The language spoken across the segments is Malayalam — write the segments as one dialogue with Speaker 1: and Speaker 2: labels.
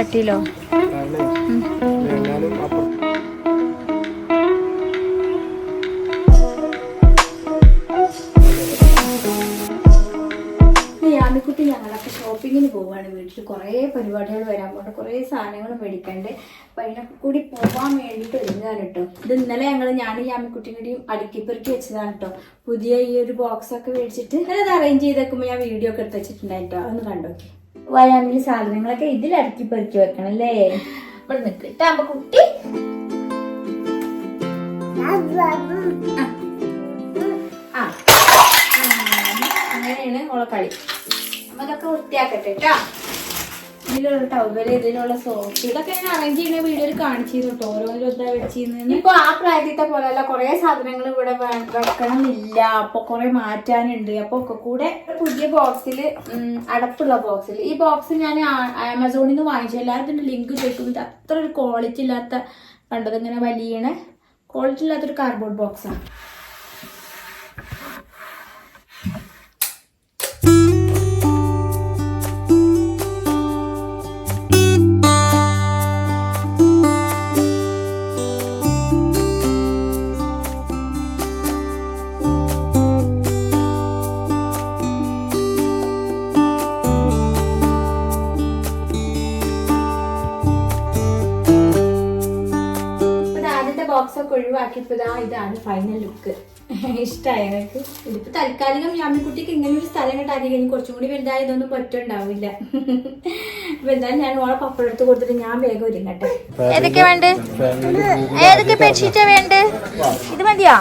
Speaker 1: ചട്ടിയിലോ? യാമിക്കുട്ടി ഞങ്ങളൊക്കെ ഷോപ്പിങ്ങിന് പോവാണ്. വീട്ടിൽ കുറേ പരിപാടികൾ വരാൻ പോകണ്ട, കുറേ സാധനങ്ങൾ മേടിക്കണ്ട്. അപ്പൊ അതിനൊക്കെ കൂടി പോവാൻ വേണ്ടിയിട്ട് ഒരുങ്ങാണ് കേട്ടോ. ഇത് ഇന്നലെ ഞാനും യാമിക്കുട്ടിയും കൂടിയും അടുക്കിപ്പെറുക്കി വെച്ചതാണ് കേട്ടോ. പുതിയ ഈ ഒരു ബോക്സ് ഒക്കെ മേടിച്ചിട്ട് അത് അറേഞ്ച് ചെയ്തേക്കുമ്പോൾ ഞാൻ വീഡിയോ ഒക്കെ എടുത്ത് വെച്ചിട്ടുണ്ടായിട്ടോ. അതൊന്ന് കണ്ടോക്കി. വയാമില് സാധനങ്ങളൊക്കെ ഇതിൽ അടുക്കിപ്പെറുക്കി വെക്കണം അല്ലേ? ഇവിടെ നിൽക്കട്ടെ അമ്മ കുട്ടി. അങ്ങനെയാണ് ഓളെ കളി. അതൊക്കെ വൃത്തിയാക്കട്ടെ കേട്ടോ. ഇതിലുള്ള ടവല്, ഇതിലുള്ള സോപ്പ്, ഇതൊക്കെ ഞാൻ അറേഞ്ച് ചെയ്യുന്ന വീഡിയോയിൽ കാണിച്ചിരുന്നു കേട്ടോ. ഓരോന്നും എന്താ വെച്ചിരുന്നു. ഇപ്പൊ ആ പ്രായത്തെ പോലെയല്ല, കുറെ സാധനങ്ങൾ ഇവിടെ വെക്കണമെന്നില്ല. അപ്പൊ കുറെ മാറ്റാനുണ്ട്. അപ്പൊ ഒക്കെ കൂടെ പുതിയ ബോക്സിൽ, അടപ്പുള്ള ബോക്സിൽ, ഈ ബോക്സ് ഞാൻ ആമസോണിൽ നിന്ന് വാങ്ങിച്ചു. എല്ലാത്തിൻ്റെ ലിങ്ക് ചോദിക്കുന്നത് അത്ര ഒരു ക്വാളിറ്റി ഇല്ലാത്ത, കണ്ടത് ഇങ്ങനെ വലിയ ക്വാളിറ്റി ഇല്ലാത്തൊരു കാർഡ്ബോർഡ് ബോക്സാണ്. ബോക്സൊക്കെ ഒഴിവാക്കിയപ്പോ ഇതാണ് ഫൈനൽ ലുക്ക്. ഇഷ്ടമായി എനിക്ക്. ഇതിപ്പോ തൽക്കാലികം യാമിക്കുട്ടിക്ക് ഇങ്ങനെ ഒരു സ്ഥലം കിട്ടാതിരിക്കും. ഇനി കുറച്ചും കൂടി വലുതായി ഇതൊന്നും പറ്റുണ്ടാവില്ല. അപ്പൊ എന്തായാലും ഞാൻ ഓളെ പപ്പടത്ത് കൊടുത്തിട്ട് ഞാൻ വേഗം ഒരുങ്ങട്ടെ. ഏതൊക്കെ വേണ്ട? ഏതൊക്കെ ബെഡ്ഷീറ്റാ വേണ്ട? ഇത് മതിയാ?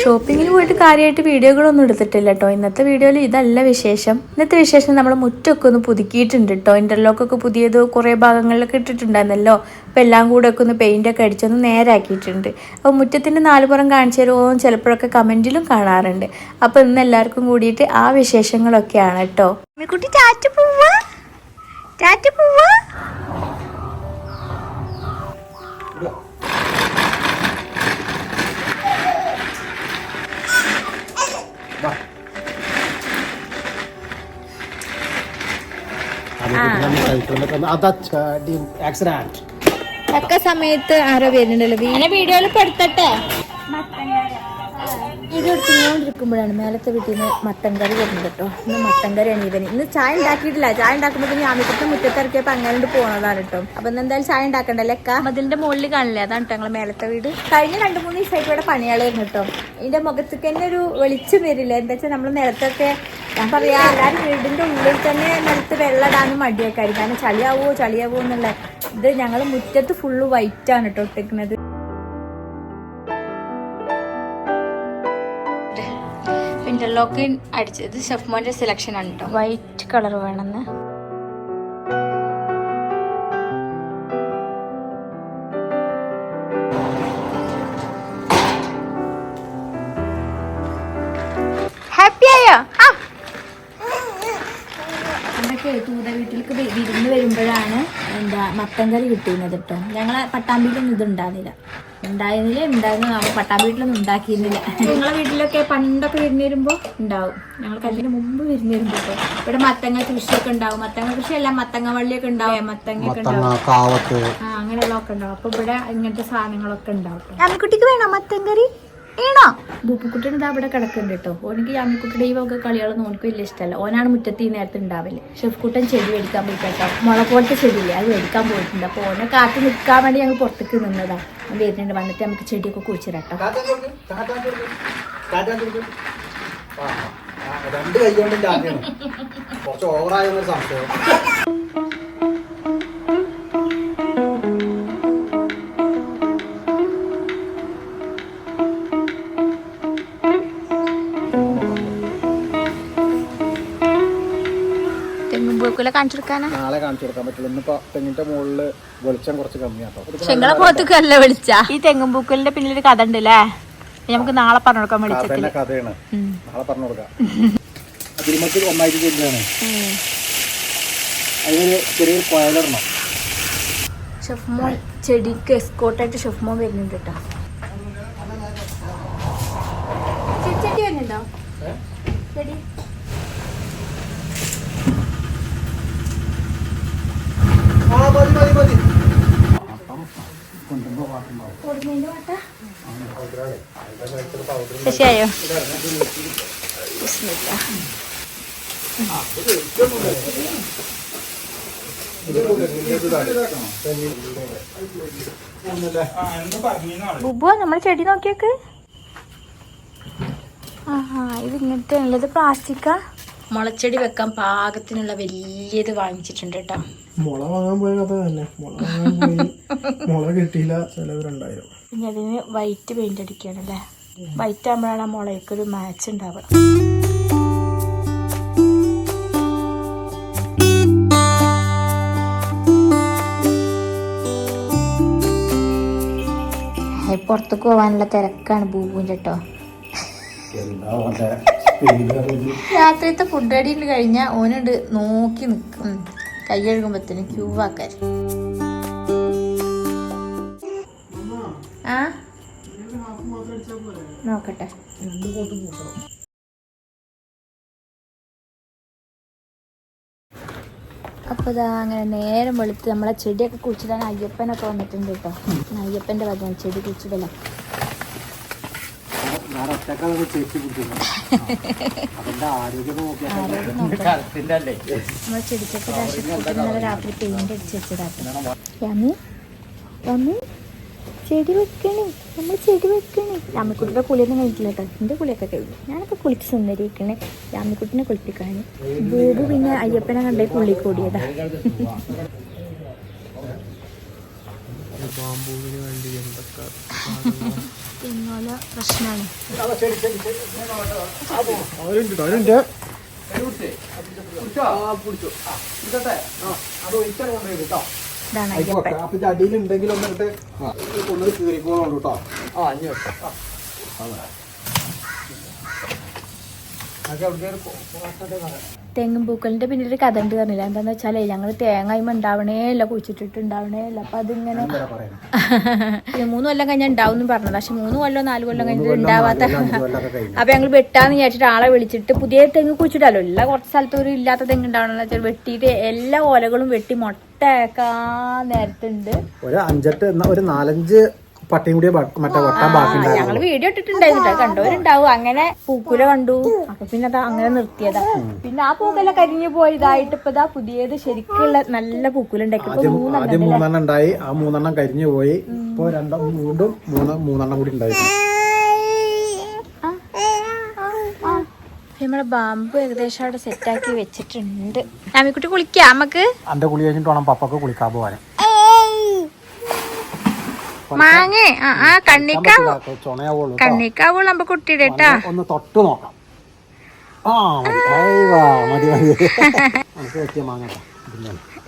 Speaker 1: ഷോപ്പിങ്ങിന് പോയിട്ട് കാര്യമായിട്ട് വീഡിയോകളൊന്നും എടുത്തിട്ടില്ല കേട്ടോ. ഇന്നത്തെ വീഡിയോയിൽ ഇതല്ല വിശേഷം. ഇന്നത്തെ വിശേഷം നമ്മൾ മുറ്റമൊക്കെ ഒന്ന് പുതുക്കിയിട്ടുണ്ട് കേട്ടോ. ഇന്റർലോക്കൊക്കെ പുതിയത് കുറേ ഭാഗങ്ങളിലൊക്കെ ഇട്ടിട്ടുണ്ടായിരുന്നല്ലോ. അപ്പോൾ എല്ലാം കൂടെ ഒക്കെ ഒന്ന് പെയിൻ്റൊക്കെ അടിച്ചൊന്ന് നേരാക്കിയിട്ടുണ്ട്. അപ്പോൾ മുറ്റത്തിൻ്റെ നാലുപുറം കാണിച്ചു തരുമോ ചിലപ്പോഴൊക്കെ കമൻറ്റിലും കാണാറുണ്ട്. അപ്പോൾ ഇന്ന് എല്ലാവർക്കും കൂടിയിട്ട് ആ വിശേഷങ്ങളൊക്കെയാണ് കേട്ടോ. കുട്ടി ടാറ്റ പോവാ, ടാറ്റ പോവാ. ഒക്കെ സമയത്ത് ആരോ വരുന്നുണ്ടല്ലോ. വീഡിയോയിൽ പെടുത്തട്ടെ. വീഡിയോ എടുത്തുകൊണ്ടിരിക്കുമ്പോഴാണ് മേലത്തെ വീട്ടിൽ നിന്ന് മട്ടൻ കറി വരുന്നത് കേട്ടോ. ഇന്ന് മട്ടൻ കറിയാണ് ഇവന്. ഇന്ന് ചായ ഉണ്ടാക്കിയിട്ടില്ല. ചായ ഉണ്ടാക്കുമ്പോൾ യാമിക്കുട്ടി മുറ്റത്തിറക്കിയപ്പോൾ അങ്ങനെ പോണതാണ് കേട്ടോ. അപ്പൊ എന്തായാലും ചായ ഉണ്ടാക്കണ്ടല്ലേ അക്ക. അതിന്റെ മുകളിൽ കാണില്ലേ, അതാണ് കേട്ടോ ഞങ്ങളെ മേലത്തെ വീട്. കഴിഞ്ഞ 2-3 ദിവസമായിട്ട് ഇവിടെ പണിയാളായിരുന്നു കേട്ടോ. ഇതിന്റെ മുഖത്തേക്ക് തന്നെ ഒരു വെളിച്ചം വരില്ല. എന്താ വെച്ചാൽ നമ്മൾ നിലത്തൊക്കെ, ഞാൻ പറയാ, എല്ലാവരും വീടിന്റെ ഉള്ളിൽ തന്നെ നിലത്ത് വെള്ളം ഇടാനും മടിയൊക്കെ ആയിരിക്കും. കാരണം ചളിയാവോ എന്നുള്ള ഇത്. ഞങ്ങൾ മുറ്റത്ത് ഫുള്ള് വൈറ്റ് ആണ് കേട്ടോ ഇട്ടേക്കുന്നത്. ഇന്റർലോക്ക് അടിച്ചത് ഷെഫ്മോന്റെ സെലക്ഷൻ ആണ് കേട്ടോ. വൈറ്റ് കളർ വേണമെന്ന്. ഹാപ്പിയായോ? എന്തൊക്കെ തൂത വീട്ടിലേക്ക് വിരുന്ന് വരുമ്പോഴാണ് മട്ടൻ കറി കിട്ടുന്നത് കേട്ടോ. ഞങ്ങളെ പട്ടാമ്പിയിലൊന്നും ഇത് ഉണ്ടായിരുന്നു. നമ്മൾ പട്ടാമ്പീട്ടിലൊന്നും ഉണ്ടാക്കിയിരുന്നില്ല. ഞങ്ങളെ വീട്ടിലൊക്കെ പണ്ടൊക്കെ വിരുന്ന് വരുമ്പോൾ ഉണ്ടാവും. ഞങ്ങൾ കല്ലിന് മുമ്പ് വിരുന്ന് വരുമ്പോൾ കേട്ടോ. ഇവിടെ മത്തങ്ങ കൃഷിയൊക്കെ ഉണ്ടാവും. മത്തങ്ങ കൃഷിയല്ല, മത്തങ്ങ വള്ളിയൊക്കെ ഉണ്ടാവും, മത്തങ്ങയൊക്കെ ഉണ്ടാവും, അങ്ങനെയുള്ളതൊക്കെ ഉണ്ടാവും. അപ്പൊ ഇവിടെ ഇങ്ങനത്തെ സാധനങ്ങളൊക്കെ ഉണ്ടാവും. യാമിക്കുട്ടിക്ക് വേണോ മത്തൻ കറി? വേണോ? ബൂപ്പുക്കുട്ടിന് ഇതാ ഇവിടെ കിടക്കുന്നുണ്ട് കേട്ടോ. ഓനിക്ക് യാമിക്കുട്ടിയുടെ ഈ വക കളികളൊന്നും ഓനക്ക് വലിയ ഇഷ്ടമല്ല. ഓനാണ് മുറ്റത്ത് ഈ നേരത്തെ ഉണ്ടാവില്ല. ഷെഫ്കുട്ടൻ ചെടി മേടിക്കാൻ പോയി കേട്ടോ. മുള പോലത്തെ ചെടിയില്ലേ, അത് മേടിക്കാൻ പോയിട്ടുണ്ട്. അപ്പോൾ ഓനെ കാത്തു നിൽക്കാൻ വേണ്ടി ഞങ്ങൾ പുറത്തേക്ക് നിന്നതാണ്. വരുന്നുണ്ട്. വന്നിട്ട് നമുക്ക് ചെടിയൊക്കെ കുഴിച്ചിടാം.
Speaker 2: നാളെ കാണിച്ചു കൊടുക്കാൻ പറ്റില്ല. ഇന്നിപ്പോ തെങ്ങിന്റെ മുകളില് വെളിച്ചം കുറച്ച് കമ്മിയാട്ടോ.
Speaker 1: ചെങ്ങളെ പോത്തല്ല വിളിച്ച. ഈ തെങ്ങുംപൂക്കലിന്റെ പിന്നിലൊരു കഥ ഉണ്ടല്ലേ, നമുക്ക് നാളെ പറഞ്ഞു കൊടുക്കാൻ വിളിച്ചിട്ടില്ല.
Speaker 2: കഥയാണ്, നാളെ പറഞ്ഞു കൊടുക്കാം. അതിരുമത്തിൽ ഒന്നായിട്ട് ചെല്ലുകയാണ്. അതിനൊരു ചെറിയൊരു കോയലിടണം.
Speaker 1: ഷെഫ്മോൻ ചെടിക്ക് എസ്കോട്ടായിട്ട് ഷെഫ്മോൻ വരുന്നുണ്ട് കേട്ടോ. ചെടി വരുന്നുണ്ടോ? ചെടി
Speaker 2: കൊണ്ടുമ്പോ പാട്ടുണ്ടാവും.
Speaker 1: ശരിയായോ? ബുബു നമ്മളെ ചെടി നോക്കിയൊക്കെ. ആഹാ, ഇത് ഇങ്ങനത്തെ ഉള്ളത് പ്ലാസ്റ്റിക്കാ. മുളച്ചെടി വെക്കാൻ പാകത്തിനുള്ള വലിയത് വാങ്ങിച്ചിട്ടുണ്ട് കേട്ടോ.
Speaker 3: മുള വാങ്ങാൻ പോയ കഥ തന്നെ. മുള വാങ്ങാൻ പോയി, മുള കിട്ടിയില്ല, ചിലവ് 2000.
Speaker 1: പിന്നെ അതിന് വൈറ്റ് പെയിന്റ് അടിക്കുകയാണല്ലേ. വൈറ്റ് ആകുമ്പോഴാണ് ആ മുളയ്ക്കൊരു മാച്ച് ഉണ്ടാവുക. പുറത്തേക്ക് പോകാനുള്ള തിരക്കാണ് ബൂബുവിൻ്റെ കേട്ടോ. രാത്രിയത്തെ ഫുഡ് അടി കഴിഞ്ഞാൽ ഓനുണ്ട് നോക്കി നിൽക്കും. കൈ കഴുകുമ്പത്തിന് ക്യൂ ആക്കാൻ. ആ നോക്കട്ടെ. അപ്പോൾ ഇതാ അങ്ങനെ നേരം വെളുത്ത് നമ്മളെ ചെടിയൊക്കെ കുഴിച്ചിടാൻ അയ്യപ്പനൊക്കെ വന്നിട്ടുണ്ട് കേട്ടോ. അയ്യപ്പൻ്റെ വകയാണ് ചെടി കുഴിച്ചിടല. നമ്മളെ ചെടിക്കൊക്കെ ഇന്നലെ രാത്രി പെയിന്റ് അടിച്ച് വെച്ചതാട്ടോ. യമ്മി യമ്മി ചെടി വെക്കണേ, നമ്മൾ ചെടി വെക്കണേ. രാമിക്കുട്ടിയുടെ കുളിയൊന്നും കഴിഞ്ഞിട്ടില്ല കേട്ടോ. എൻ്റെ കുളിയൊക്കെ കഴിഞ്ഞു. ഞാനൊക്കെ കുളിച്ച് സുന്ദരിക്കണേ രാമിക്കുട്ടിനെ കുളിപ്പിക്കാൻ. ബൂബു പിന്നെ അയ്യപ്പനെ കണ്ടേ പുള്ളി കൂടിയതാ. ഇന്നോലെ പ്രശ്നമാണ്. ഇതാണ് അയ്യപ്പൻ.
Speaker 2: അടിയിലുണ്ടെങ്കിൽ ഒന്നിട്ട് ഒന്ന് കീറിക്കോളും കേട്ടോ.
Speaker 1: തെങ്ങും പൂക്കളിന്റെ പിന്നെ ഒരു കഥ ഉണ്ട് പറഞ്ഞില്ല. എന്താന്ന് വെച്ചാലേ ഞങ്ങൾ തേങ്ങായ്മ ഉണ്ടാവണേ ഇല്ല, കുഴിച്ചിട്ടിട്ടുണ്ടാവണേ ഇല്ല. അപ്പൊ അതിങ്ങനെ 3 കൊല്ലം കഴിഞ്ഞാൽ ഉണ്ടാവും പറഞ്ഞത്. പക്ഷെ 3 കൊല്ലം 4 കൊല്ലം കഴിഞ്ഞിട്ട് ഉണ്ടാവാത്ത. അപ്പൊ ഞങ്ങൾ വെട്ടാന്ന് വിചാരിച്ചിട്ട് ആളെ വിളിച്ചിട്ട് പുതിയ തെങ്ങ് കുഴിച്ചിട്ടാലോ. എല്ലാ കുറച്ച് സ്ഥലത്ത് ഒരു ഇല്ലാത്ത തെങ്ങ് ഉണ്ടാവണമെന്ന് വെച്ചാൽ വെട്ടിയിട്ട് എല്ലാ ഓലകളും വെട്ടി മുട്ടയാക്കാൻ നേരത്തുണ്ട്.
Speaker 2: ഒരു 4-5 പട്ടിയും കൂടി മറ്റേ വെട്ടാൻ ബാക്കി.
Speaker 1: ഞങ്ങള് വീഡിയോ ഇട്ടിട്ടുണ്ടായിരുന്നു, കണ്ടവരുണ്ടാവും. അങ്ങനെ പൂക്കുല കണ്ടു. അപ്പൊ പിന്നെ അതാ അങ്ങനെ നിർത്തിയതാ. പിന്നെ ആ പൂക്കല കരിഞ്ഞു പോയതായിട്ട് ഇപ്പൊ ഇതാ പുതിയത് ശരിക്കുള്ള നല്ല പൂക്കുല ഉണ്ടാക്കി.
Speaker 2: ആദ്യം 3 ഉണ്ടായി, ആ 3 കരിഞ്ഞു പോയി. ഇപ്പൊ വീണ്ടും 3 കൂടി ഉണ്ടായിരുന്നു.
Speaker 1: നമ്മളെ ബാമ്പു ഏകദേശം അവിടെ സെറ്റാക്കി വെച്ചിട്ടുണ്ട്. രാമിക്കുട്ടി കുളിക്കാം നമുക്ക്.
Speaker 2: എന്റെ കുളി കഴിഞ്ഞിട്ട് വേണം പപ്പക്ക് കുളിക്കാൻ പോവാൻ.
Speaker 1: മാങ്ങേ കണ്ണിക്കാവുള്ളൂ നമ്മ കുട്ടിയുടെ കേട്ടാ.
Speaker 2: ഒന്ന് തൊട്ട് നോക്കാം.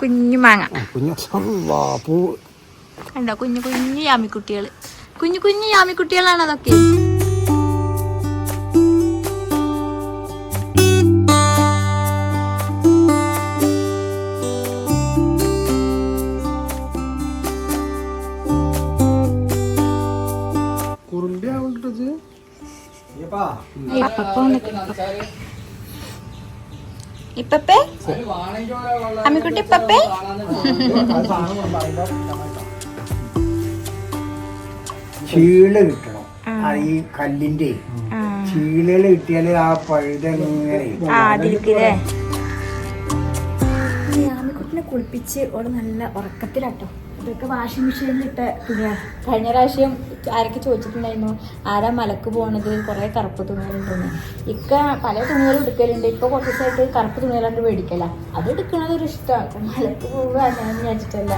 Speaker 1: കുഞ്ഞു മാങ്ങ
Speaker 2: കണ്ടോ.
Speaker 1: കുഞ്ഞു കുഞ്ഞു യാമിക്കുട്ടികള്, കുഞ്ഞു കുഞ്ഞു യാമിക്കുട്ടികളാണ് അതൊക്കെ. ഇപ്പപ്പേ അമ്മിക്കുട്ടി ഇപ്പപ്പേ.
Speaker 2: ചീള കിട്ടണം. ഈ കല്ലിന്റെ ചീളകള് കിട്ടിയാല് ആ പഴുതെങ്ങനെ
Speaker 1: അമ്മിക്കുട്ടിനെ കുളിപ്പിച്ച് ഓള് നല്ല ഉറക്കത്തിലാട്ടോ. ഇതൊക്കെ വാഷിംഗ് മെഷീനിലിട്ട തുണിയാണ്. കഴിഞ്ഞ പ്രാവശ്യം ആരൊക്കെ ചോദിച്ചിട്ടുണ്ടായിരുന്നു ആരാ മലക്ക് പോണത്, കുറേ കറുപ്പ് തുണികളുണ്ടെന്ന്. ഇക്ക പല തുണികളും എടുക്കലുണ്ട്. ഇപ്പൊ കുറച്ച് ദിവസമായിട്ട് കറുപ്പ് തുണികളാണ്ട് മേടിക്കല. അത് എടുക്കണത് ഒരു ഇഷ്ടമാണ്. മലക്ക് പോവുക ഞാൻ വിചാരിച്ചിട്ടല്ല.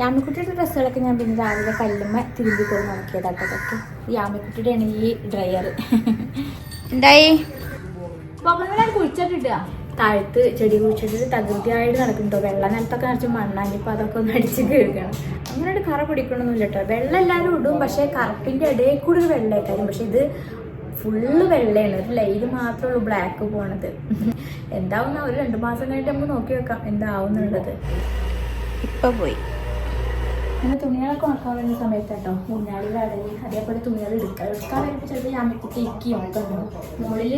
Speaker 1: യാമിക്കുട്ടിയുടെ ഡ്രസ്സുകളൊക്കെ ഞാൻ പിന്നെ രാവിലെ കല്ലുമ്മ തിരുമ്പി കൊണ്ട് നോക്കിയതാട്ടോ. അതൊക്കെ ഈ യാമിക്കുട്ടിയുടെയാണ് ഈ ഡ്രയർ. എന്തായി കുളിച്ചിട്ടിട്ടാ താഴത്ത് ചെടി കുഴിച്ചിട്ട് തകൃതിയായിട്ട് നടക്കുന്നുണ്ടോ. വെള്ള നിലത്തൊക്കെ നിറച്ച് മണ്ണാണ്. ഇപ്പം അതൊക്കെ ഒന്ന് അടിച്ച് കഴുകണം. അങ്ങനെ കറ പിടിക്കണമെന്നില്ല കേട്ടോ. വെള്ളം എല്ലാവരും ഇടും, പക്ഷേ കറുപ്പിൻ്റെ ഇടയിൽ കൂടി ഒരു വെള്ളമായിട്ടായിരുന്നു. പക്ഷെ ഇത് ഫുള്ള് വെള്ളയാണ്. ഒരു ലൈന് മാത്രമേ ഉള്ളൂ ബ്ലാക്ക് പോണത്. എന്താവുന്ന ഒരു 2 മാസം കഴിഞ്ഞിട്ട് നമുക്ക് നോക്കി വെക്കാം എന്താവുന്നുള്ളത്. ഇപ്പം പോയി പിന്നെ തുണികളൊക്കെ ഉണക്കാൻ വരുന്ന സമയത്ത് കേട്ടോ ഊഞ്ഞാലിലാടല് അതേപോലെ തുണികൾ എടുക്കാൻ വരുമ്പോൾ ചിലപ്പോൾ ഞാമിക്ക് ഇരിക്കും നോക്കണം. മുകളിൽ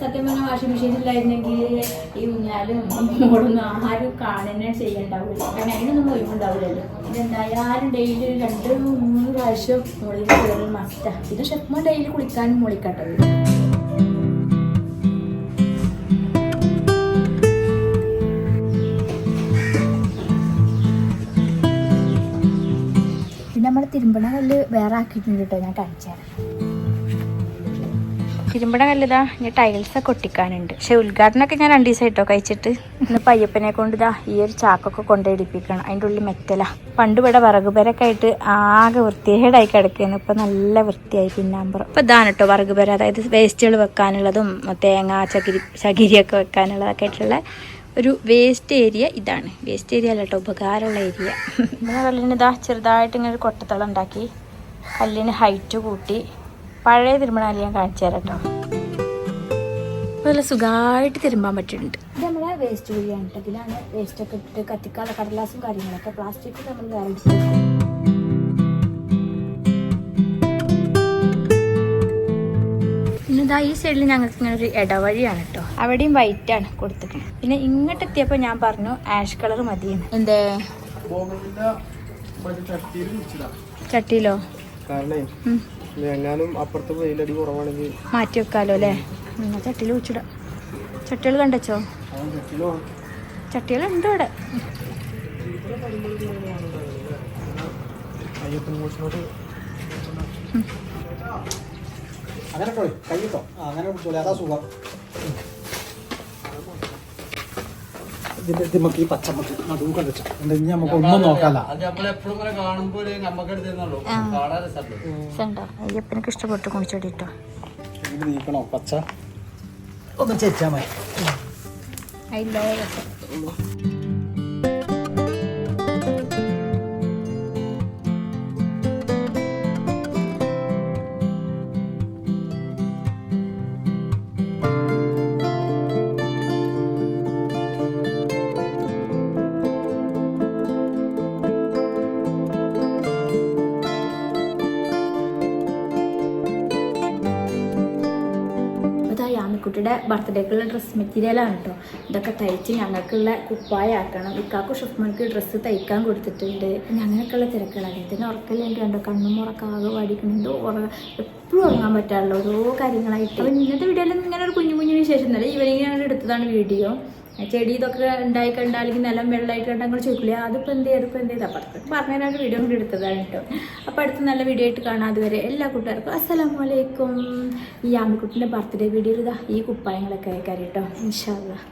Speaker 1: സത്യം പറഞ്ഞാൽ വാഷിംഗ് മെഷീൻ ഇല്ലായിരുന്നെങ്കിൽ ഈ ഊഞ്ഞാലും മോളൊന്നും ആഹാരം കാണുന്നേ ചെയ്യണ്ടാവില്ല. കാരണം അതിനൊന്നും ഒഴിവുണ്ടാവില്ലല്ലോ. ഇതെന്തായാലും ഡെയിലി 2-3 പ്രാവശ്യം മുകളിൽ കയറി മസ്റ്റാണ്. ഇത് ഷെഫ്മോ ഡെയിലി കുളിക്കാനും മുളിക്കട്ടോ. നമ്മൾ തിരുമ്പണ കല്ല് വേറെ ആക്കിയിട്ടുണ്ട് കേട്ടോ. ഞാൻ കാണിച്ചുതരാം. തിരുമ്പണ കല്ലിതാ ഇനി ടൈൽസൊക്കെ ഒട്ടിക്കാനുണ്ട്. പക്ഷെ ഉദ്ഘാടനമൊക്കെ ഞാൻ 2 ദിവസമായിട്ടോ കഴിച്ചിട്ട്. ഇന്ന് പയ്യപ്പനെ കൊണ്ട് ഇതാ ഈ ഒരു ചാക്കൊക്കെ കൊണ്ടിടിപ്പിക്കണം. അതിൻ്റെ ഉള്ളിൽ മെറ്റല. പണ്ട് ഇവിടെ വിറകുപേരൊക്കെ ആയിട്ട് ആകെ വൃത്തികേടായി കിടക്കുകയാണ്. ഇപ്പം നല്ല വൃത്തിയായി പിന്നാമ്പുറം. ഇപ്പം ഇതാണ് കേട്ടോ വിറകുപേര. അതായത് വേസ്റ്റുകൾ വെക്കാനുള്ളതും തേങ്ങ ചകിരിയൊക്കെ വെക്കാനുള്ളതൊക്കെ ആയിട്ടുള്ള ഒരു വേസ്റ്റ് ഏരിയ. ഇതാണ് വേസ്റ്റ് ഏരിയ അല്ല കേട്ടോ, ഉപകാരമുള്ള ഏരിയ. പിന്നെ കല്ലിന് ഇതാ ചെറുതായിട്ട് ഇങ്ങനെ ഒരു കൊട്ടത്തളം ഉണ്ടാക്കി കല്ലിന് ഹൈറ്റ് കൂട്ടി പഴയ തിരുമ്പണ കല്ല് ഞാൻ കാണിച്ചു തരാം കേട്ടോ. അപ്പോൾ നല്ല സുഖമായിട്ട് തിരുമ്പാൻ പറ്റുന്നുണ്ട്. ഇത് നമ്മളെ വേസ്റ്റ് കുഴിയാണ് കേട്ടോ. ഇതിലാണ് വേസ്റ്റൊക്കെ ഇട്ടിട്ട് കത്തിക്കാനുള്ള കടലാസും കാര്യങ്ങളൊക്കെ. പ്ലാസ്റ്റിക് നമ്മൾ വേറെ എടുത്ത് ഇതാ ഈ സൈഡിൽ ഞങ്ങൾക്ക് ഇങ്ങനെ ഒരു ഇടവഴിയാണ് കേട്ടോ. അവിടെയും വൈറ്റാണ് കൊടുത്തിട്ടുണ്ട്. പിന്നെ ഇങ്ങോട്ട് എത്തിയപ്പോൾ ഞാൻ പറഞ്ഞു ആഷ് കളർ മതിയെന്ന്. എന്തേ ചട്ടിയിലോ?
Speaker 3: അപ്പുറത്ത് വെയിലടി കുറവാണെങ്കിൽ
Speaker 1: മാറ്റി വെക്കാലോ അല്ലേ? എന്നാൽ ചട്ടിയിൽ വെച്ചിടാം. ചട്ടികൾ കണ്ടച്ചോ? ചട്ടികളുണ്ട് ഇവിടെ.
Speaker 2: അങ്ങനെ കയ്യിട്ടോ അങ്ങനെ പിടിച്ചോളൂ. അതാ സുഖം. ഇതിന്റെ നമുക്ക് ഈ പച്ചമുട്ടി നടുവ് കണ്ടിട്ട് ഇനി നമുക്ക് ഒന്നും നോക്കാല്ല.
Speaker 1: അയ്യപ്പനക്ക് ഇഷ്ടപ്പെട്ടു കുണിച്ചെടിട്ടോ.
Speaker 2: നീക്കണോ പച്ച ഒന്ന് ചെച്ചാ മതി.
Speaker 1: കുട്ടിയുടെ ബർത്ത്ഡേക്കുള്ള ഡ്രസ്സ് മെറ്റീരിയലാണ് കേട്ടോ. ഇതൊക്കെ തയ്ച്ച് ഞങ്ങൾക്കുള്ള കുപ്പായാക്കണം. ഇക്കാക്കും ഷെഫ്മാർക്ക് ഡ്രസ്സ് തയ്ക്കാൻ കൊടുത്തിട്ടുണ്ട്. ഞങ്ങൾക്കുള്ള തിരക്കുകളാണ്. ഇതിന് ഉറക്കല്ലെങ്കിൽ കണ്ടോ കണ്ണും ഉറക്കാകെ പാടിക്കണോ എപ്പോഴും ഉറങ്ങാൻ പറ്റാറുള്ള ഓരോ കാര്യങ്ങളായിട്ട്. അപ്പോൾ ഇന്നത്തെ വീഡിയോയിൽ ഇങ്ങനെ ഒരു കുഞ്ഞു കുഞ്ഞു വിശേഷം എന്നല്ല ഈവനിങ് ഞങ്ങൾ എടുത്തതാണ് വീഡിയോ. ചെടി ഇതൊക്കെ ഉണ്ടായി കണ്ടാലെങ്കിൽ നിലം വെള്ളമായിട്ട് കണ്ടാൽ നിങ്ങൾ ചോദിക്കില്ല അതിപ്പോൾ എന്ത് ചെയ്ത് അപ്പുറത്ത് പറഞ്ഞതിനാണ് വീഡിയോ കൂടി എടുത്തതാണ് കേട്ടോ. അപ്പോൾ അടുത്ത നല്ല വീഡിയോ ആയിട്ട് കാണാം. അതുവരെ എല്ലാ കൂട്ടുകാർക്കും അസ്സലാമു അലൈക്കും. ഈ ആമിക്കുട്ടിൻ്റെ ബർത്ത്ഡേ വീഡിയോയിൽ ഇതാ ഈ കുപ്പായങ്ങളൊക്കെ അയക്കാം കേട്ടോ ഇൻഷാ അല്ലാഹ്.